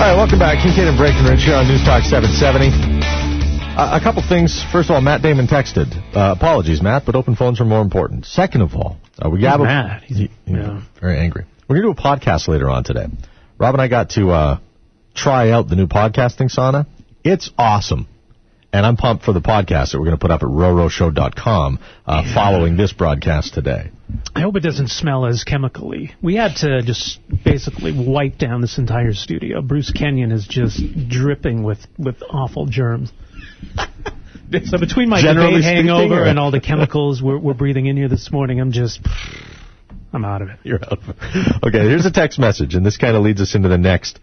right, welcome back. Kincaid and Breckenridge here on News Talk 770. A couple things. First of all, Matt Damon texted. Apologies, Matt, but open phones are more important. Second of all, we got mad. He's very angry. We're going to do a podcast later on today. Rob and I got to try out the new podcasting sauna. It's awesome. And I'm pumped for the podcast that we're going to put up at roroshow.com following this broadcast today. I hope it doesn't smell as chemically. We had to just basically wipe down this entire studio. Bruce Kenyon is just dripping with awful germs. So between my debate hangover and all the chemicals we're breathing in here this morning, I'm out of it. You're out of it. Okay, here's a text message, and this kind of leads us into the next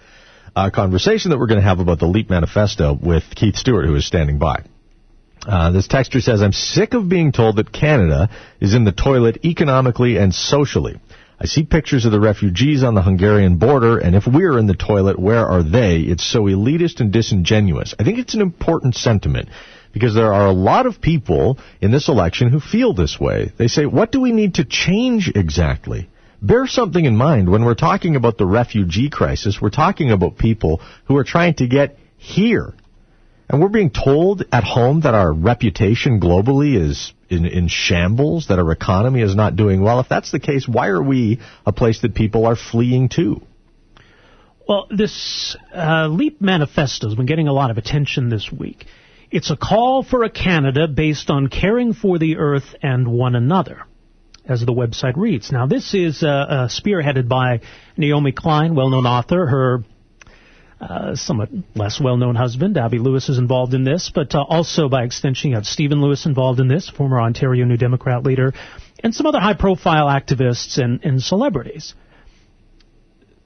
conversation that we're going to have about the LEAP manifesto with Keith Stewart, who is standing by. This texter says, I'm sick of being told that Canada is in the toilet economically and socially. I see pictures of the refugees on the Hungarian border, and if we're in the toilet, where are they? It's so elitist and disingenuous. I think it's an important sentiment because there are a lot of people in this election who feel this way. They say, what do we need to change exactly? Bear something in mind. When we're talking about the refugee crisis, we're talking about people who are trying to get here. And we're being told at home that our reputation globally is in shambles, that our economy is not doing well. If that's the case, why are we a place that people are fleeing to? Well, this LEAP manifesto has been getting a lot of attention this week. It's a call for a Canada based on caring for the earth and one another, as the website reads. Now, this is spearheaded by Naomi Klein, well-known author. Her somewhat less well-known husband, Abby Lewis, is involved in this, but also, by extension, you have Stephen Lewis involved in this, former Ontario New Democrat leader, and some other high-profile activists and celebrities.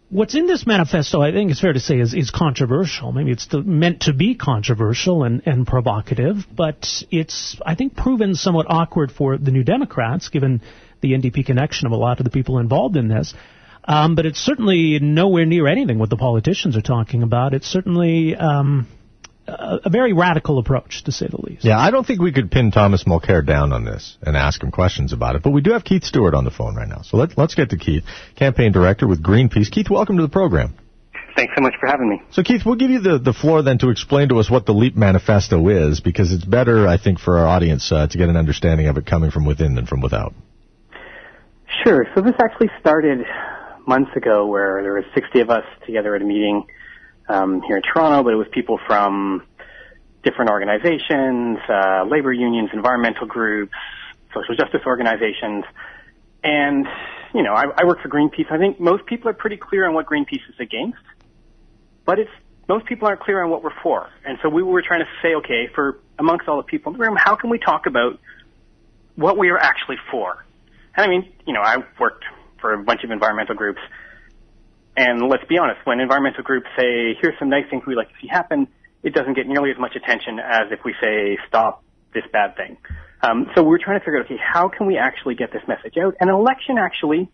What's in this manifesto, I think it's fair to say, is controversial. Maybe it's meant to be controversial and provocative, but it's, I think, proven somewhat awkward for the New Democrats, given the NDP connection of a lot of the people involved in this. But it's certainly nowhere near anything what the politicians are talking about. It's certainly a very radical approach, to say the least. Yeah, I don't think we could pin Thomas Mulcair down on this and ask him questions about it. But we do have Keith Stewart on the phone right now. So let's get to Keith, campaign director with Greenpeace. Keith, welcome to the program. Thanks so much for having me. So, Keith, we'll give you the floor then to explain to us what the LEAP manifesto is, because it's better, I think, for our audience to get an understanding of it coming from within than from without. Sure. So this actually started months ago, where there were 60 of us together at a meeting here in Toronto, but it was people from different organizations, labor unions, environmental groups, social justice organizations. And, you know, I work for Greenpeace. I think most people are pretty clear on what Greenpeace is against, but most people aren't clear on what we're for. And so we were trying to say, okay, for amongst all the people in the room, how can we talk about what we are actually for? And I mean, you know, I worked for a bunch of environmental groups, and let's be honest, when environmental groups say, here's some nice things we'd like to see happen, it doesn't get nearly as much attention as if we say, stop this bad thing. So we're trying to figure out, okay, how can we actually get this message out? And an election, actually,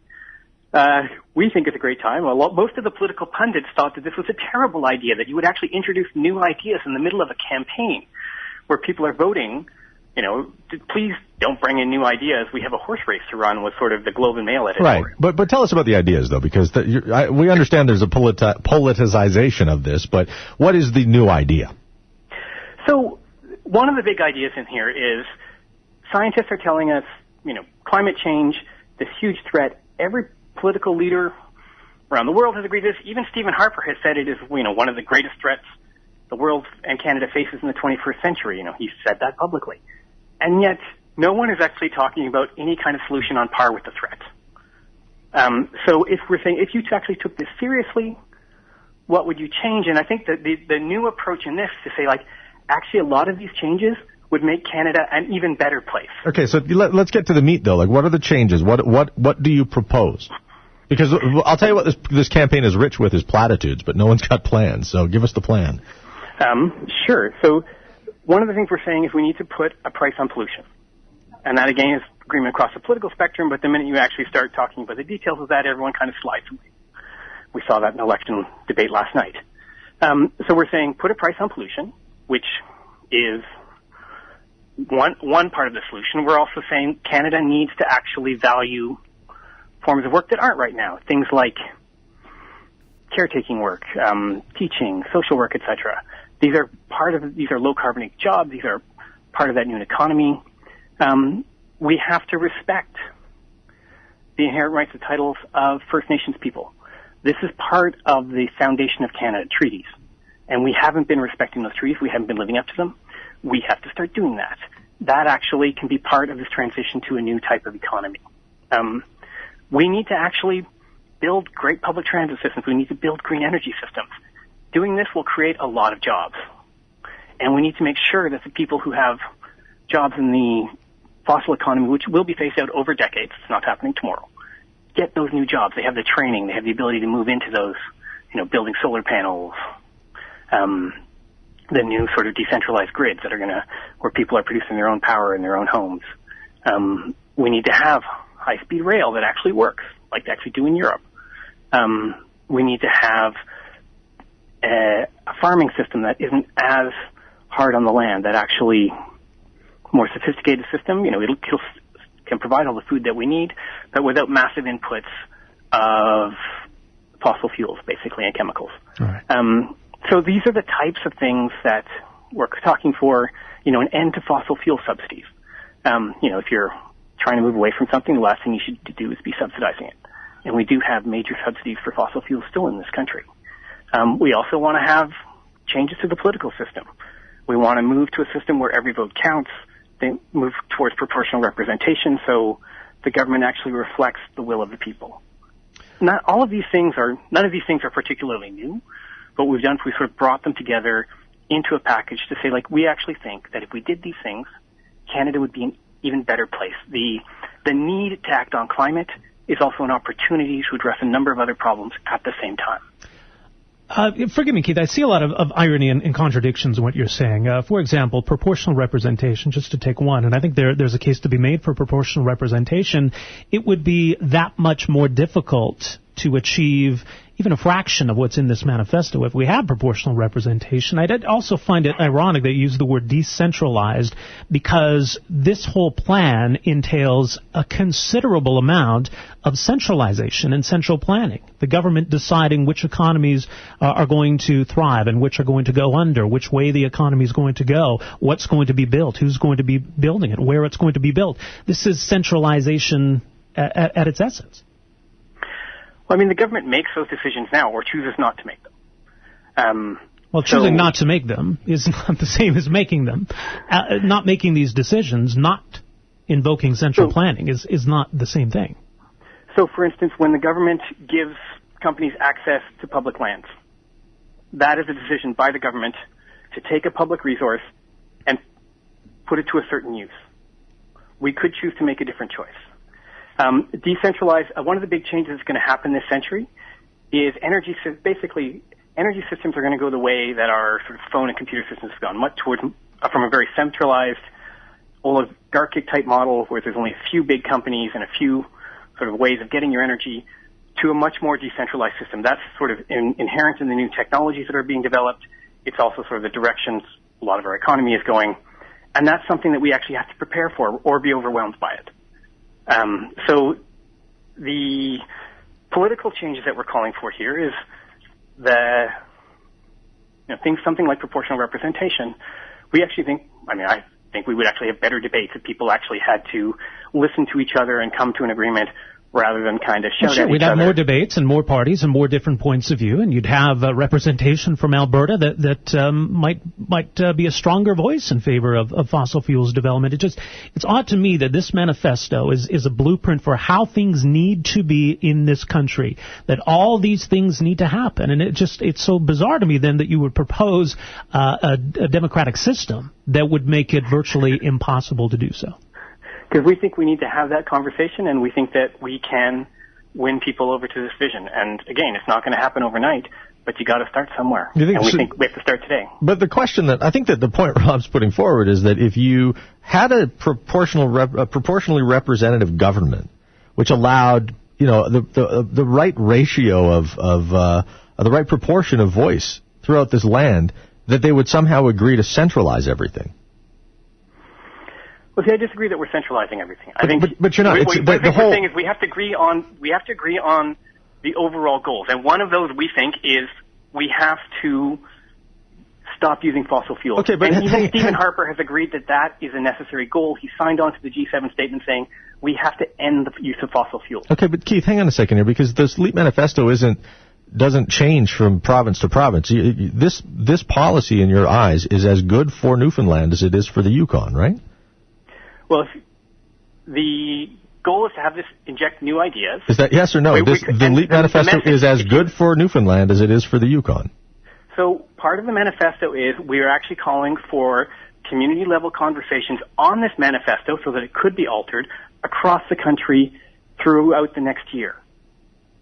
we think is a great time. Most of the political pundits thought that this was a terrible idea, that you would actually introduce new ideas in the middle of a campaign where people are voting. You know, please don't bring in new ideas. We have a horse race to run, was sort of the Globe and Mail editorial. Right, but tell us about the ideas, though, because we understand there's a politicization of this, but what is the new idea? So one of the big ideas in here is scientists are telling us, you know, climate change, this huge threat. Every political leader around the world has agreed with this. Even Stephen Harper has said it is, you know, one of the greatest threats the world and Canada faces in the 21st century. You know, he said that publicly. And yet, no one is actually talking about any kind of solution on par with the threat. So if we're saying, if you actually took this seriously, what would you change? And I think that the new approach in this is to say, like, actually a lot of these changes would make Canada an even better place. Okay, so let's get to the meat, though. Like, what are the changes? What do you propose? Because I'll tell you what this campaign is rich with is platitudes, but no one's got plans. So give us the plan. Sure. So one of the things we're saying is we need to put a price on pollution. And that, again, is agreement across the political spectrum, but the minute you actually start talking about the details of that, everyone kind of slides away. We saw that in the election debate last night. So we're saying put a price on pollution, which is one part of the solution. We're also saying Canada needs to actually value forms of work that aren't right now. Things like caretaking work, teaching, social work, etc. These are low carbon jobs. These are part of that new economy. We have to respect the inherent rights and titles of First Nations people. This is part of the foundation of Canada, treaties. And we haven't been respecting those treaties. We haven't been living up to them. We have to start doing that. That actually can be part of this transition to a new type of economy. We need to actually build great public transit systems. We need to build green energy systems. Doing this will create a lot of jobs. And we need to make sure that the people who have jobs in the fossil economy, which will be phased out over decades, it's not happening tomorrow, get those new jobs. They have the training. They have the ability to move into those, building solar panels, the new sort of decentralized grids that are where people are producing their own power in their own homes. We need to have high-speed rail that actually works, like they actually do in Europe. We need to have a farming system that isn't as hard on the land, that actually more sophisticated system. It'll can provide all the food that we need, but without massive inputs of fossil fuels, basically, and chemicals. All right. So these are the types of things that we're talking for, an end to fossil fuel subsidies. If you're trying to move away from something, the last thing you should do is be subsidizing it. And we do have major subsidies for fossil fuels still in this country. We also want to have changes to the political system. We want to move to a system where every vote counts. They move towards proportional representation, so the government actually reflects the will of the people. None of these things are particularly new. What we've done is we sort of brought them together into a package to say, we actually think that if we did these things, Canada would be an even better place. The need to act on climate is also an opportunity to address a number of other problems at the same time. Forgive me, Keith, I see a lot of irony and contradictions in what you're saying. For example, proportional representation, just to take one, and I think there's a case to be made for proportional representation. It would be that much more difficult to achieve even a fraction of what's in this manifesto if we had proportional representation. I did also find it ironic that you use the word decentralized, because this whole plan entails a considerable amount of centralization and central planning. The government deciding which economies are going to thrive and which are going to go under, which way the economy is going to go, what's going to be built, who's going to be building it, where it's going to be built. This is centralization at its essence. Well, the government makes those decisions now or chooses not to make them. Choosing not to make them is not the same as making them. Not making these decisions, not invoking central planning is not the same thing. So, for instance, when the government gives companies access to public lands, that is a decision by the government to take a public resource and put it to a certain use. We could choose to make a different choice. Decentralized, one of the big changes that's going to happen this century is energy systems are going to go the way that our sort of phone and computer systems have gone, much towards from a very centralized, oligarchic type model where there's only a few big companies and a few sort of ways of getting your energy, to a much more decentralized system. That's sort of inherent in the new technologies that are being developed. It's also sort of the directions a lot of our economy is going. And that's something that we actually have to prepare for or be overwhelmed by it. So the political changes that we're calling for here is something like proportional representation. We actually think, I think we would actually have better debates if people actually had to listen to each other and come to an agreement rather than kind of shout at each other. We'd have more debates and more parties and more different points of view, and you'd have representation from Alberta that might be a stronger voice in favor of fossil fuels development. It's odd to me that this manifesto is a blueprint for how things need to be in this country, that all these things need to happen, and it's so bizarre to me then that you would propose a democratic system that would make it virtually impossible to do so. Because we think we need to have that conversation, and we think that we can win people over to this vision. And again, it's not going to happen overnight, but you got to start somewhere. We think we have to start today. But the question I think that the point Rob's putting forward is that if you had a proportionally representative government, which allowed the right ratio of the right proportion of voice throughout this land, that they would somehow agree to centralize everything. Well, see, I disagree that we're centralizing everything. But you're not. What we're saying is we have to agree on the overall goals. And one of those, we think, is we have to stop using fossil fuels. Okay, but and even Stephen Harper has agreed that that is a necessary goal. He signed on to the G7 statement saying we have to end the use of fossil fuels. Okay, but Keith, hang on a second here, because this LEAP manifesto doesn't change from province to province. This policy, in your eyes, is as good for Newfoundland as it is for the Yukon, right? Well, the goal is to have this inject new ideas. Is that yes or no? The LEAP manifesto is as good for Newfoundland as it is for the Yukon. So part of the manifesto is we are actually calling for community-level conversations on this manifesto so that it could be altered across the country throughout the next year.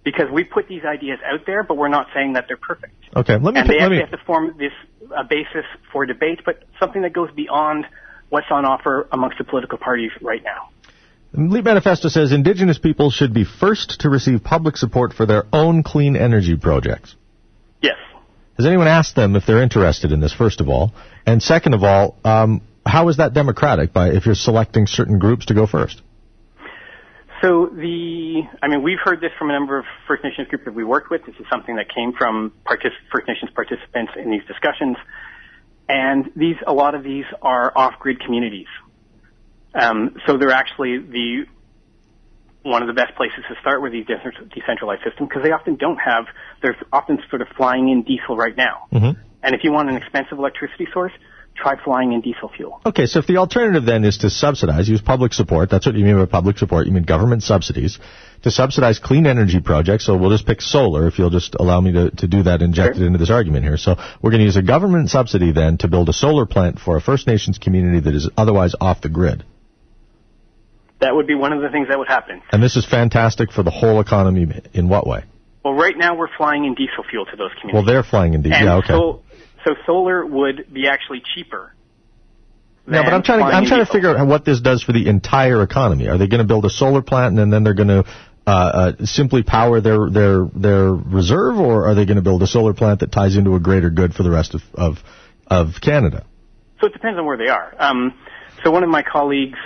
Because we put these ideas out there, but we're not saying that they're perfect. Okay, they have to form this a basis for debate, but something that goes beyond what's on offer amongst the political parties right now. The LEAP manifesto says Indigenous people should be first to receive public support for their own clean energy projects. Yes. Has anyone asked them if they're interested in this, first of all? And second of all, how is that democratic if you're selecting certain groups to go first? So we've heard this from a number of First Nations groups that we worked with. This is something that came from First Nations participants in these discussions. And a lot of these are off-grid communities. So they're actually one of the best places to start with these decentralized systems because they often they're often sort of flying in diesel right now. Mm-hmm. And if you want an expensive electricity source, try flying in diesel fuel. Okay, so if the alternative then is to subsidize, use public support, that's what you mean by public support, you mean government subsidies, to subsidize clean energy projects, so we'll just pick solar, if you'll just allow me to do that, inject it into this argument here. So we're going to use a government subsidy then to build a solar plant for a First Nations community that is otherwise off the grid. That would be one of the things that would happen. And this is fantastic for the whole economy in what way? Well, right now we're flying in diesel fuel to those communities. Well, they're flying in diesel, yeah, okay. So solar would be actually cheaper. No, but I'm trying to figure out what this does for the entire economy. Are they going to build a solar plant and then they're going to simply power their reserve, or are they going to build a solar plant that ties into a greater good for the rest of Canada? So it depends on where they are. So one of my colleagues,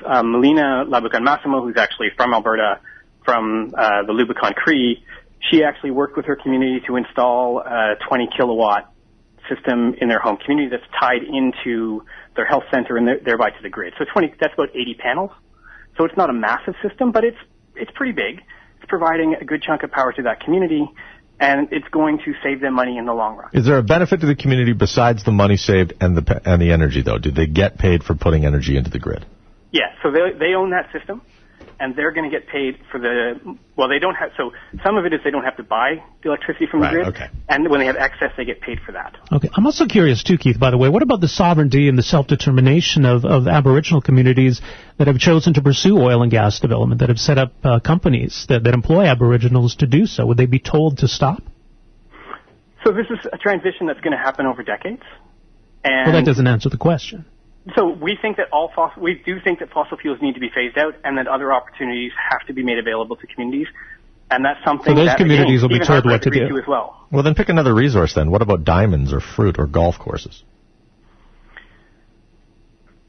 Melina Labukan-Massimo, who's actually from Alberta, from the Lubicon Cree, she actually worked with her community to install a 20-kilowatt system in their home community that's tied into their health center and thereby to the grid. So that's about 80 panels. So it's not a massive system, but it's pretty big. It's providing a good chunk of power to that community, and it's going to save them money in the long run. Is there a benefit to the community besides the money saved and the energy, though? Do they get paid for putting energy into the grid? Yeah, so they own that system, and they're going to get paid for they don't have, so some of it is they don't have to buy the electricity from the grid, okay. And when they have excess, they get paid for that. Okay, I'm also curious too, Keith, by the way, what about the sovereignty and the self-determination of Aboriginal communities that have chosen to pursue oil and gas development, that have set up companies that employ Aboriginals to do so? Would they be told to stop? So this is a transition that's going to happen over decades. And well, that doesn't answer the question. So we think that we do think that fossil fuels need to be phased out, and that other opportunities have to be made available to communities, and that's something so those communities will be told what to do as well. Well, then pick another resource. Then what about diamonds or fruit or golf courses?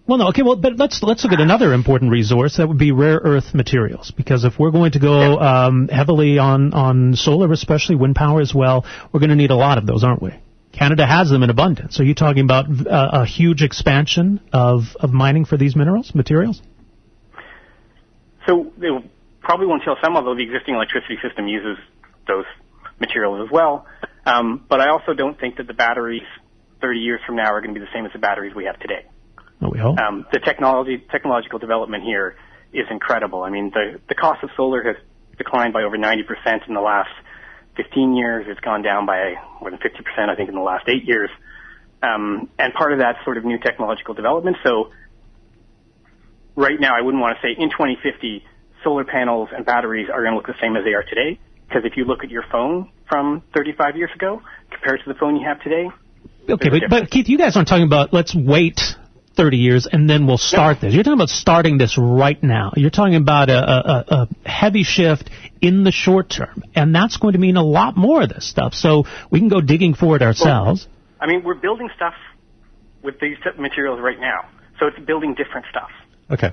Well, no, okay. Well, but let's look at another important resource. That would be rare earth materials, because if we're going to go heavily on solar, especially wind power as well, we're going to need a lot of those, aren't we? Canada has them in abundance. Are you talking about a huge expansion of mining for these materials? So they probably won't tell some, although the existing electricity system uses those materials as well. But I also don't think that the batteries 30 years from now are going to be the same as the batteries we have today. Oh, we hope. The technological development here is incredible. I mean, the cost of solar has declined by over 90% in the last 15 years. It's gone down by more than 50%, I think, in the last 8 years. And part of that's sort of new technological development. So right now, I wouldn't want to say in 2050, solar panels and batteries are going to look the same as they are today. Because if you look at your phone from 35 years ago compared to the phone you have today. Okay, but Keith, you guys aren't talking about let's wait 30 years and then we'll start this. You're talking about starting this right now. You're talking about a heavy shift in the short term, and that's going to mean a lot more of this stuff. So we can go digging for it ourselves. Well, I mean, we're building stuff with these materials right now, so it's building different stuff. Okay.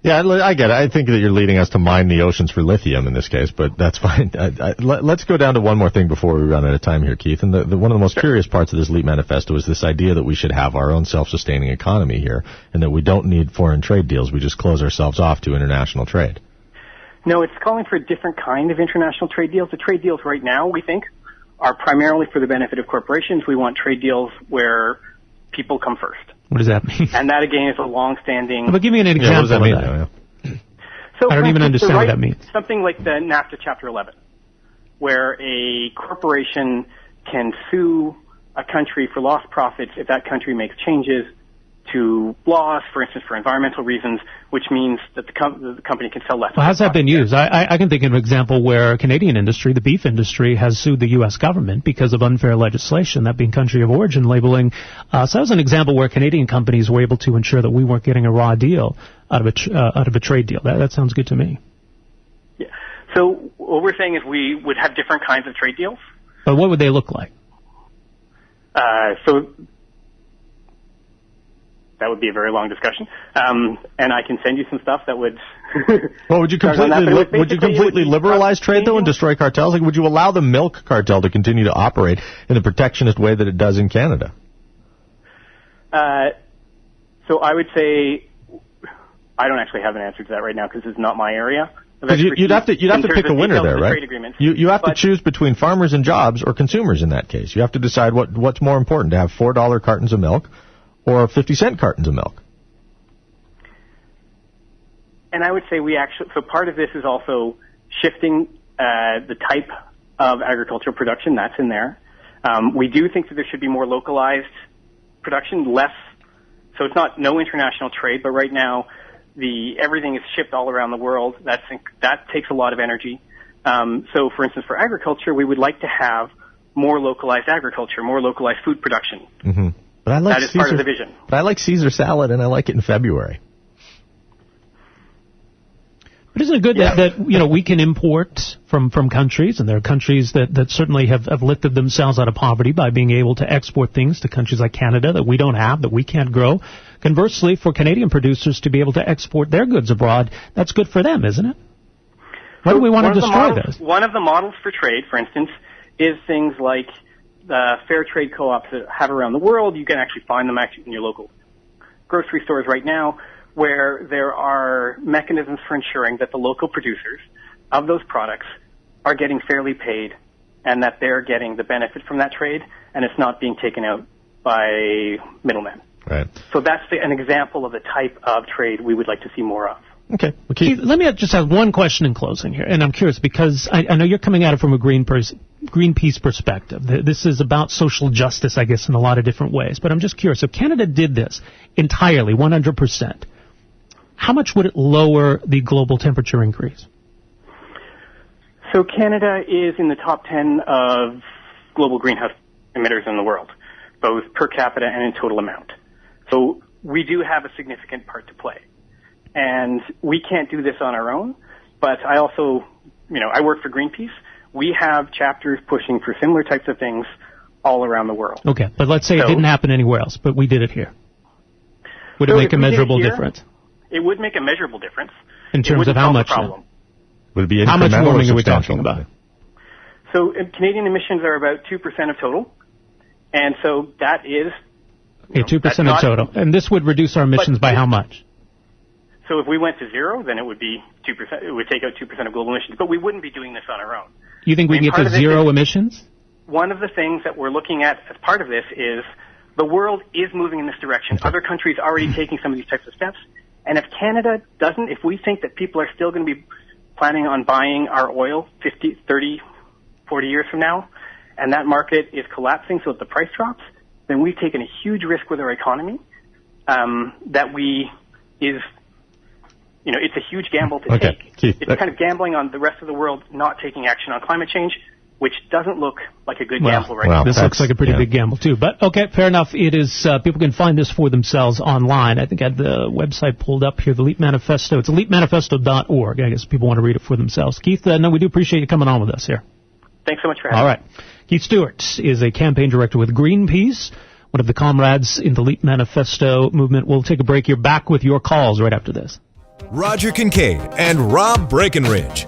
Yeah, I get it. I think that you're leading us to mine the oceans for lithium in this case, but that's fine. Let's go down to one more thing before we run out of time here, Keith. And one of the most curious parts of this LEAP manifesto is this idea that we should have our own self-sustaining economy here and that we don't need foreign trade deals. We just close ourselves off to international trade. No, it's calling for a different kind of international trade deals. The trade deals right now, we think, are primarily for the benefit of corporations. We want trade deals where people come first. What does that mean? And that, again, is a long-standing... But give me an example what does that mean? of that. So I don't even understand what that means. Something like the NAFTA Chapter 11, where a corporation can sue a country for lost profits if that country makes changes to laws, for instance, for environmental reasons, which means that the company can sell less. Well, how's that been used? I can think of an example where Canadian industry, the beef industry, has sued the U.S. government because of unfair legislation, that being country of origin labeling. So that was an example where Canadian companies were able to ensure that we weren't getting a raw deal out of a trade deal. That sounds good to me. Yeah. So what we're saying is we would have different kinds of trade deals. But what would they look like? So that would be a very long discussion, and I can send you some stuff that would. Well, would you completely liberalize trade though and destroy cartels? Like, would you allow the milk cartel to continue to operate in the protectionist way that it does in Canada? So I would say I don't actually have an answer to that right now because it's not my area. You'd have to pick a winner there, right? You have to choose between farmers and jobs or consumers in that case. You have to decide what's more important, to have $4 cartons of milk or 50-cent cartons of milk. And I would say so part of this is also shifting the type of agricultural production that's in there. We do think that there should be more localized production, less, so it's not no international trade, but right now everything is shipped all around the world. That takes a lot of energy. So for instance, for agriculture, we would like to have more localized agriculture, more localized food production. Mm-hmm. But that is part of the vision. But I like Caesar salad, and I like it in February. But isn't it good that we can import from countries, and there are countries that certainly have lifted themselves out of poverty by being able to export things to countries like Canada that we don't have, that we can't grow. Conversely, for Canadian producers to be able to export their goods abroad, that's good for them, isn't it? Why do we want to destroy this? One of the models for trade, for instance, is things like the fair trade co-ops that have around the world. You can actually find them in your local grocery stores right now, where there are mechanisms for ensuring that the local producers of those products are getting fairly paid and that they're getting the benefit from that trade and it's not being taken out by middlemen. Right. So that's an example of the type of trade we would like to see more of. Okay. Keith, let me just have one question in closing here, and I'm curious because I know you're coming at it from a Greenpeace perspective. This is about social justice, I guess, in a lot of different ways. But I'm just curious, if Canada did this entirely, 100%, how much would it lower the global temperature increase? So Canada is in the top 10 of global greenhouse emitters in the world, both per capita and in total amount. So we do have a significant part to play. And we can't do this on our own, but I also, I work for Greenpeace. We have chapters pushing for similar types of things all around the world. Okay, but let's say it didn't happen anywhere else, but we did it here. Would it make a measurable difference? It would make a measurable difference. In terms of how much? Would it be how much warming are we talking about? So Canadian emissions are about 2% of total, and so that is... 2% of total. And this would reduce our emissions by how much? So if we went to zero, then it would be 2%. It would take out 2% of global emissions, but we wouldn't be doing this on our own. You think we can get to zero emissions? One of the things that we're looking at as part of this is the world is moving in this direction. Other countries are already taking some of these types of steps. And if Canada doesn't, if we think that people are still going to be planning on buying our oil 50, 30, 40 years from now, and that market is collapsing so that the price drops, then we've taken a huge risk with our economy it's a huge gamble to take. Keith, it's kind of gambling on the rest of the world not taking action on climate change, which doesn't look like a good gamble right now. This looks like a pretty big gamble, too. But, okay, fair enough. It is, people can find this for themselves online. I think I had the website pulled up here, the LEAP Manifesto. It's leapmanifesto.org. I guess people want to read it for themselves. Keith, no, we do appreciate you coming on with us here. Thanks so much for having me. All right. Keith Stewart is a campaign director with Greenpeace, one of the comrades in the LEAP Manifesto movement. We'll take a break here. Back with your calls right after this. Roger Kincaid and Rob Breckenridge.